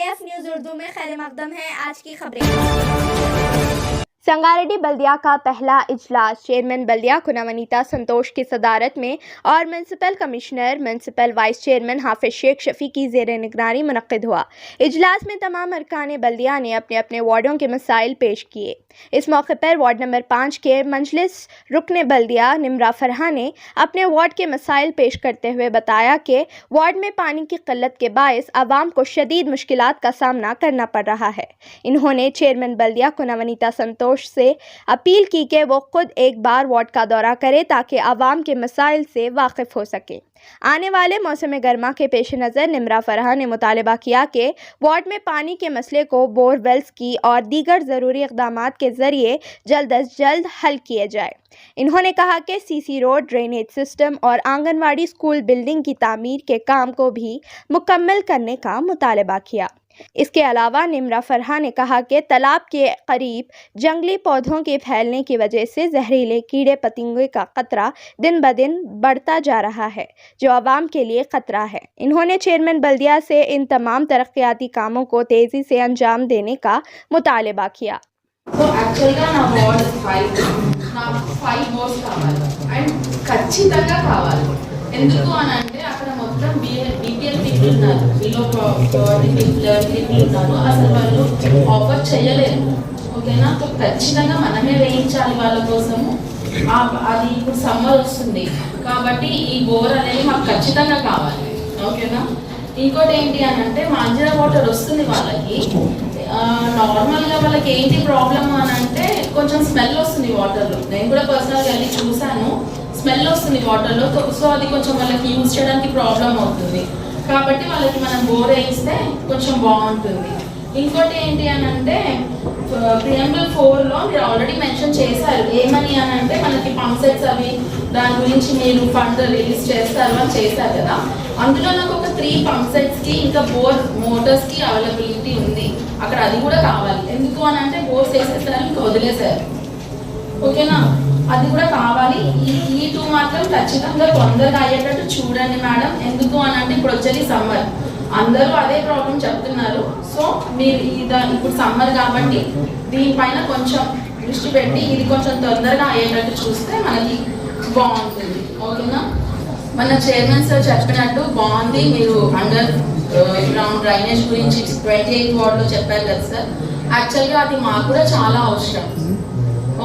AF news Urdu में खैर मकदम है। आज की खबरें। संगारेड्डी बल्दिया का पहला इजलास चेयरमैन बल्दिया कुनवनीता संतोष की सदारत में और municipal commissioner municipal vice chairman Hafiz Sheikh Shafi की ज़ेर निगरानी मुनक्किद हुआ। इजलास में तमाम अरकान बल्दिया ने अपने अपने वार्डों के मसाइल पेश किए। इस मौके पर वार्ड नंबर 5 के मंजलिस रुकन बल्दिया निमरा फरहा ने अपने वार्ड के मसाइल पेश करते हुए बताया कि वार्ड में पानी की किल्लत के बायस आवाम को शदीद मुश्किलात का सामना करना पड़ रहा है। इन्होंने चेयरमैन बल्दिया कुनवनीता संतोष से अपील की कि वो खुद एक बार वार्ड का दौरा करे ताकि आवाम के मसाइल से वाकिफ हो सके। आने वाले मौसम गर्मा के पेश नज़र निमरा फरहा ने मुतालबा किया कि वार्ड में पानी के मसले को बोरवेल्स की और दीगर ज़रूरी इक़दामात के ज़रिए जल्द अज जल्द हल किए जाए। इन्होंने कहा कि सीसी रोड, ड्रेनेज सिस्टम और आंगनवाड़ी स्कूल बिल्डिंग की तामीर के काम को भी मुकम्मल करने का मुतालबा किया। इसके अलावा निमरा फरहा ने कहा कि तालाब के करीब जंगली पौधों के फैलने की वजह से जहरीले कीड़े पतंगे का खतरा दिन ब दिन बढ़ता जा रहा है, जो आवाम के लिए खतरा है। इन्होंने चेयरमैन बल्दिया से इन तमाम तरक्याती कामों को तेज़ी से अंजाम देने का मुतालबा किया। ఎందుకు అని అంటే అక్కడ మొత్తం బీపీఎల్ పీపుల్ ఉన్నారు, బిలో పవర్టీ పీపుల్ ఉన్నారు. అసలు వాళ్ళు ఆఫర్ చేయలేరు. ఓకేనా? సో ఖచ్చితంగా మనమే వేయించాలి వాళ్ళ కోసము. అది ఇప్పుడు సమ్మర్ వస్తుంది కాబట్టి ఈ బోర్ అనేది మాకు ఖచ్చితంగా కావాలి. ఓకేనా? ఇంకోటి ఏంటి అని అంటే మంజీరా వాటర్ వస్తుంది వాళ్ళకి. నార్మల్గా వాళ్ళకి ఏంటి ప్రాబ్లమ్ అని అంటే కొంచెం స్మెల్ వస్తుంది వాటర్లో. నేను కూడా పర్సనల్గా వెళ్ళి చూశాను, స్మెల్ వస్తుంది వాటర్లో. సో అది కొంచెం వాళ్ళకి యూజ్ చేయడానికి ప్రాబ్లం అవుతుంది. కాబట్టి వాళ్ళకి మనం బోర్ వేయిస్తే కొంచెం బాగుంటుంది. ఇంకోటి ఏంటి అని అంటే ప్రియంబుల్ 4లో మీరు ఆల్రెడీ మెన్షన్ చేశారు ఏమని అని అంటే మనకి పంప్ సెట్స్ అవి దాని గురించి మీరు ఫండ్ రిలీజ్ చేస్తారు అని చేశారు కదా. అందులో నాకు ఒక 3 పంప్ సెట్స్కి ఇంకా బోర్ మోటార్స్కి అవైలబిలిటీ ఉంది అక్కడ. అది కూడా కావాలి. ఎందుకు అని అంటే బోర్స్ వేసేస్తారు ఇంకా వదిలేశారు. ఓకేనా? అది కూడా కావాలి. ఈ 2 మాత్రం ఖచ్చితంగా తొందరగా అయ్యేటట్టు చూడండి మేడం. ఎందుకు అని అంటే ఇప్పుడు వచ్చేది సమ్మర్, అందరూ అదే ప్రాబ్లం చెప్తున్నారు. సో మీరు ఇప్పుడు సమ్మర్ కాబట్టి దీనిపైన కొంచెం దృష్టి పెట్టి ఇది కొంచెం తొందరగా అయ్యేటట్టు చూస్తే మనకి బాగుంటుంది. ఓకేనా? మన చైర్మన్ సార్ చెప్పినట్టు బాగుంది. మీరు అండర్ గ్రౌండ్ డ్రైనేజ్ గురించి 28 వార్డులో చెప్పారు కదా సార్. యాక్చువల్గా అది మాకు కూడా చాలా అవసరం.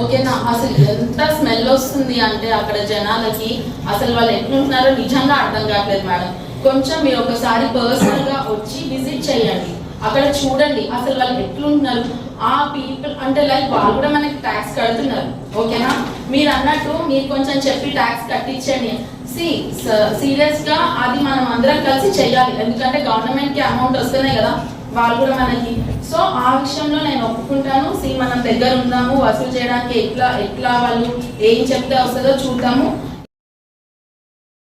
ఓకేనా? అసలు ఎంత స్మెల్ వస్తుంది అంటే అక్కడ జనాలకి అసలు వాళ్ళు ఎట్లుంటున్నారో నిజంగా అర్థం కావట్లేదు మేడం. కొంచెం మీరు ఒకసారి పర్సనల్గా వచ్చి విజిట్ చేయండి, అక్కడ చూడండి అసలు వాళ్ళు ఎట్లుంటున్నారు. ఆ పీపుల్ అంటే లైక్ వాళ్ళు కూడా మనకి ట్యాక్స్ కడుతున్నారు. ఓకేనా? మీరు అన్నట్టు మీరు కొంచెం చెప్పి ట్యాక్స్ కట్టించండి. సీరియస్గా అది మనం అందరం కలిసి చెయ్యాలి. ఎందుకంటే గవర్నమెంట్కి అమౌంట్ వస్తున్నాయి కదా వాళ్ళు కూడా మనకి. సో ఆ విషయంలో నేను ఒప్పుకుంటాను. మనం దగ్గర ఉందాము, వసూలు చేయడానికి ఎట్లా వాళ్ళు ఏం చెప్తే వస్తుందో చూద్దాము.